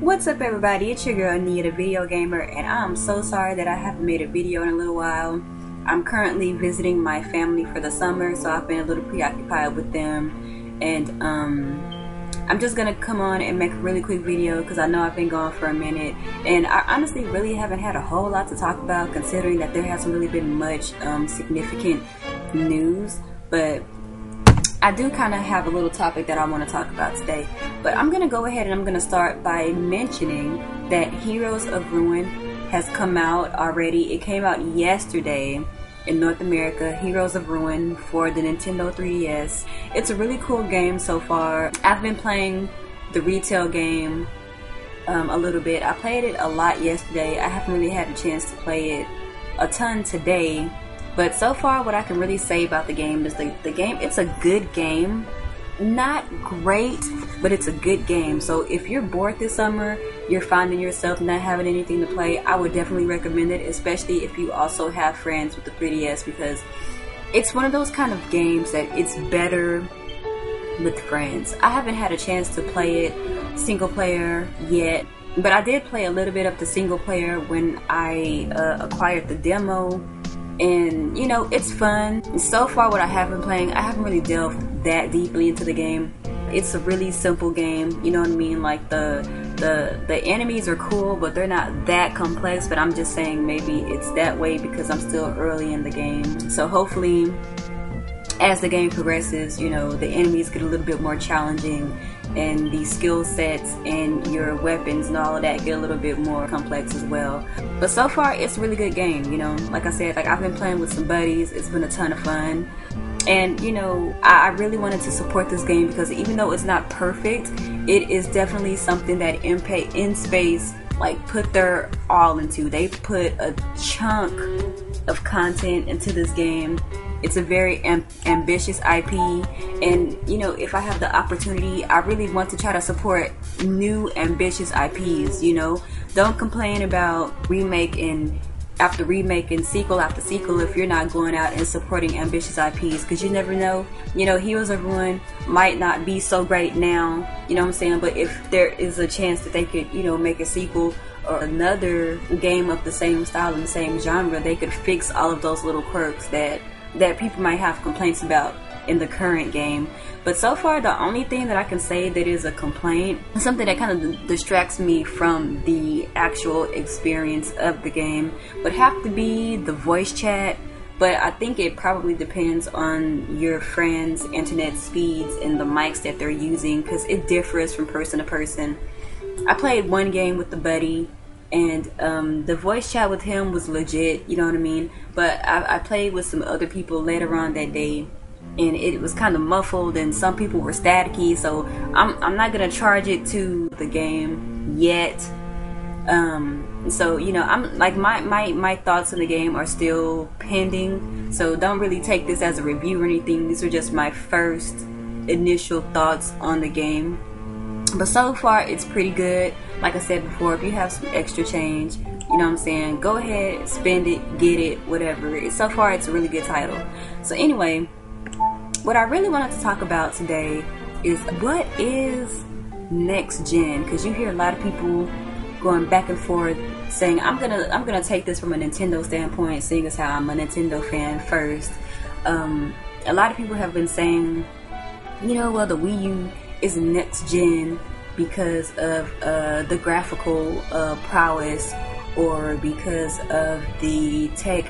What's up everybody, it's your girl Nia, the video gamer, and I'm so sorry that I haven't made a video in a little while. I'm currently visiting my family for the summer, so I've been a little preoccupied with them, and I'm just gonna come on and make a really quick video because I know I've been gone for a minute, and I honestly really haven't had a whole lot to talk about considering that there hasn't really been much significant news, but I do kind of have a little topic that I want to talk about today. But I'm going to go ahead and I'm going to start by mentioning that Heroes of Ruin has come out already. It came out yesterday in North America, Heroes of Ruin for the Nintendo 3DS. It's a really cool game so far. I've been playing the retail game a little bit. I played it a lot yesterday. I haven't really had a chance to play it a ton today. But so far, what I can really say about the game is the game, it's a good game. Not great, but it's a good game. So if you're bored this summer, you're finding yourself not having anything to play, I would definitely recommend it, especially if you also have friends with the 3DS, because it's one of those kind of games that it's better with friends. I haven't had a chance to play it single player yet, but I did play a little bit of the single player when I acquired the demo. And you know, it's fun. So far what I have been playing, I haven't really delved that deeply into the game. It's a really simple game, you know what I mean? Like the enemies are cool, but they're not that complex. But I'm just saying maybe it's that way because I'm still early in the game. So hopefully as the game progresses, you know, the enemies get a little bit more challenging, and the skill sets and your weapons and all of that get a little bit more complex as well. But so far, it's a really good game, you know. Like I said, like I've been playing with some buddies. It's been a ton of fun. And, you know, I really wanted to support this game because even though it's not perfect, it is definitely something that InSpace like put their all into. They put a chunk of content into this game. It's a very ambitious IP, and you know, if I have the opportunity, I really want to try to support new ambitious IPs. You know, don't complain about remake after remake and sequel after sequel if you're not going out and supporting ambitious IPs, because you never know. You know, Heroes of Ruin might not be so great now, you know what I'm saying, but if there is a chance that they could, you know, make a sequel or another game of the same style and the same genre, they could fix all of those little quirks that people might have complaints about in the current game. But so far, the only thing that I can say that is a complaint, something that kind of distracts me from the actual experience of the game, would have to be the voice chat. But I think it probably depends on your friends' internet speeds and the mics that they're using, because it differs from person to person. I played one game with the buddy, and the voice chat with him was legit, you know what I mean? But I played with some other people later on that day, and it was kind of muffled, and some people were staticky, so I'm not gonna charge it to the game yet. So you know, I'm like my thoughts on the game are still pending, so don't really take this as a review or anything. These are just my first initial thoughts on the game. But so far, it's pretty good. Like I said before, if you have some extra change, you know what I'm saying, go ahead, spend it, get it, whatever. So far, it's a really good title. So anyway, what I really wanted to talk about today is what is next gen? Because you hear a lot of people going back and forth saying, I'm gonna take this from a Nintendo standpoint, seeing as how I'm a Nintendo fan first. A lot of people have been saying, you know, well, the Wii U is next gen because of the graphical prowess, or because of the tech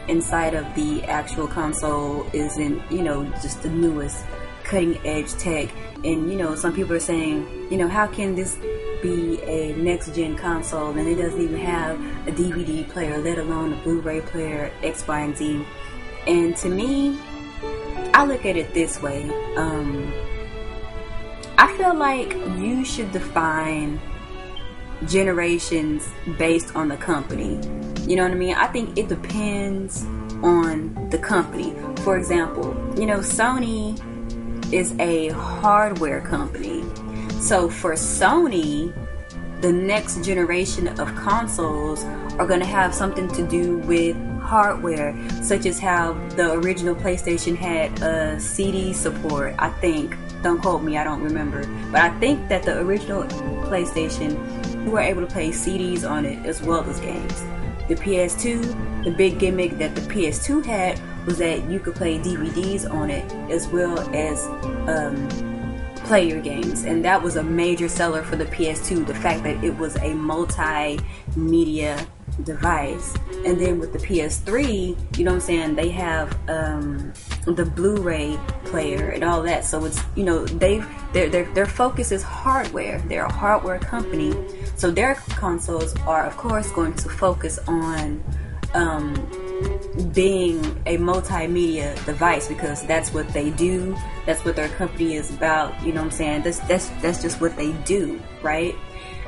inside of the actual console isn't, you know, just the newest cutting edge tech. And you know, some people are saying, you know, how can this be a next gen console and it doesn't even have a DVD player, let alone a Blu-ray player, X, Y, and Z. And to me, I look at it this way. I feel like you should define generations based on the company. You know what I mean? I think it depends on the company. For example, you know, Sony is a hardware company. So for Sony, the next generation of consoles are going to have something to do with hardware, such as how the original PlayStation had CD support, I think. Don't quote me, I don't remember. But I think that the original PlayStation You were able to play CDs on it as well as games. The PS2, the big gimmick that the PS2 had was that you could play DVDs on it as well as play your games, and that was a major seller for the PS2, the fact that it was a multimedia device. And then with the PS3, you know what I'm saying, they have the Blu-ray player and all that, so it's, you know, their focus is hardware. They're a hardware company, so their consoles are of course going to focus on being a multimedia device, because that's what they do, that's what their company is about, you know what I'm saying, that's just what they do, right?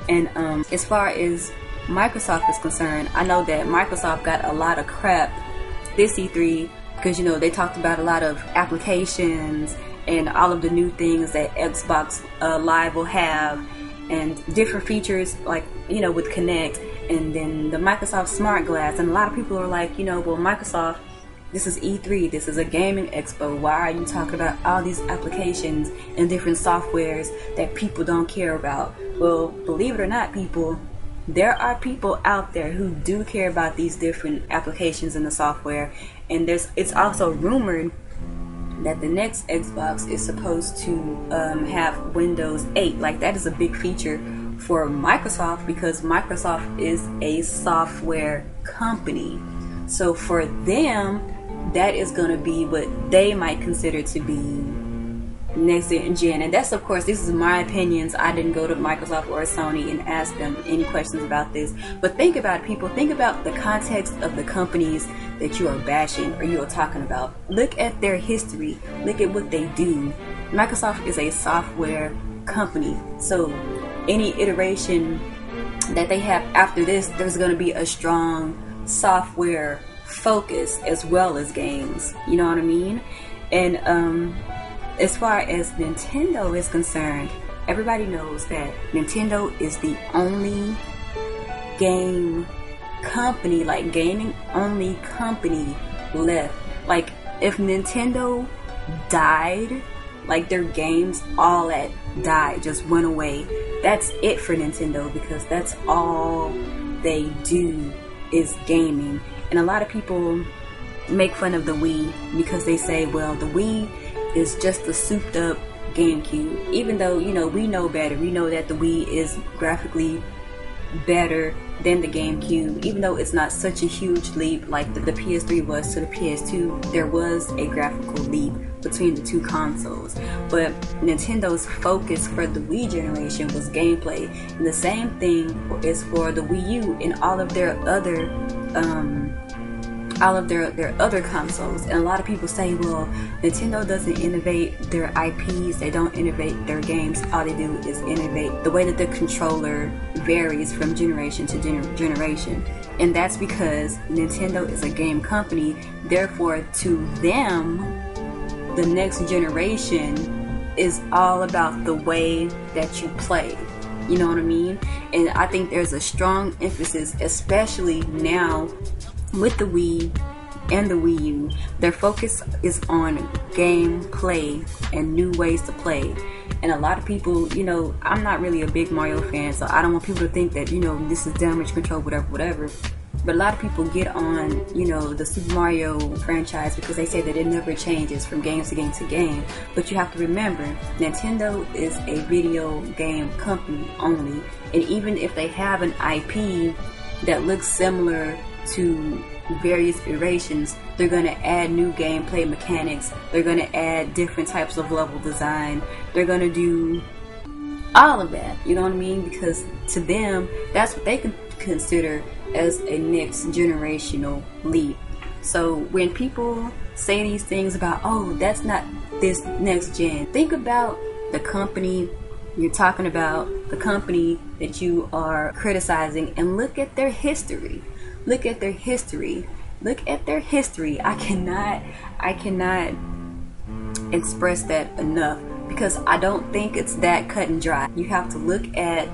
And as far as Microsoft is concerned, I know that Microsoft got a lot of crap this E3 because, you know, they talked about a lot of applications and all of the new things that Xbox Live will have and different features, like, you know, with Kinect, and then the Microsoft Smart Glass. And a lot of people are like, you know, well, Microsoft, this is E3, this is a gaming expo, why are you talking about all these applications and different softwares that people don't care about? Well, believe it or not, people, there are people out there who do care about these different applications in the software, and it's also rumored that the next Xbox is supposed to have Windows 8. Like, that is a big feature for Microsoft, because Microsoft is a software company. So for them, that is going to be what they might consider to be next gen. And that's, of course, this is my opinions. I didn't go to Microsoft or Sony and ask them any questions about this. But think about it, people. Think about the context of the companies that you are bashing or you are talking about. Look at their history. Look at what they do. Microsoft is a software company. So any iteration that they have after this, there's going to be a strong software focus as well as games. You know what I mean? And as far as Nintendo is concerned, everybody knows that Nintendo is the only game company, like gaming only company left. Like, if Nintendo died, like their games all that died, just went away, that's it for Nintendo, because that's all they do is gaming. And a lot of people make fun of the Wii because they say, well, the Wii is just a souped up GameCube, even though, you know, we know better. We know that the Wii is graphically better than the GameCube, even though it's not such a huge leap like the PS3 was to the PS2. There was a graphical leap between the two consoles, but Nintendo's focus for the Wii generation was gameplay, and the same thing is for the Wii U and all of their other other consoles. And a lot of people say, well, Nintendo doesn't innovate their IPs, they don't innovate their games, all they do is innovate the way that the controller varies from generation to generation. And that's because Nintendo is a game company, therefore to them the next generation is all about the way that you play. You know what I mean? And I think there's a strong emphasis, especially now with the Wii and the Wii U. Their focus is on gameplay and new ways to play. And a lot of people, you know, I'm not really a big Mario fan, so I don't want people to think that, you know, this is damage control, whatever. But a lot of people get on, you know, the Super Mario franchise because they say that it never changes from game to game to game. But you have to remember, Nintendo is a video game company only. And even if they have an IP that looks similar to various iterations, they're going to add new gameplay mechanics, they're going to add different types of level design, they're going to do all of that, you know what I mean? Because to them, that's what they can consider as a next generational leap. So when people say these things about, oh, that's not this next gen, think about the company you're talking about, the company that you are criticizing, and look at their history. Look at their history. Look at their history. I cannot express that enough, because I don't think it's that cut and dry. You have to look at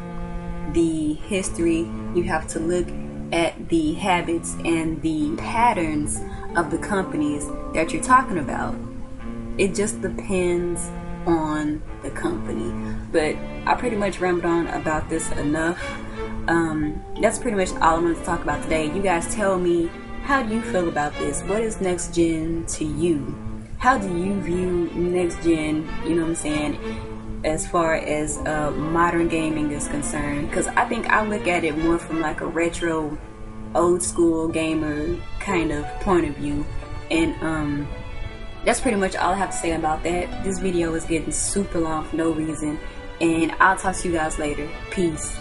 the history. You have to look at the habits and the patterns of the companies that you're talking about. It just depends on the company. But I pretty much rambled on about this enough. That's pretty much all I'm going to talk about today. You guys tell me, how do you feel about this? What is next gen to you? How do you view next gen, you know what I'm saying, as far as modern gaming is concerned? Because I think I look at it more from like a retro, old school gamer kind of point of view. And that's pretty much all I have to say about that. This video is getting super long for no reason. And I'll talk to you guys later. Peace.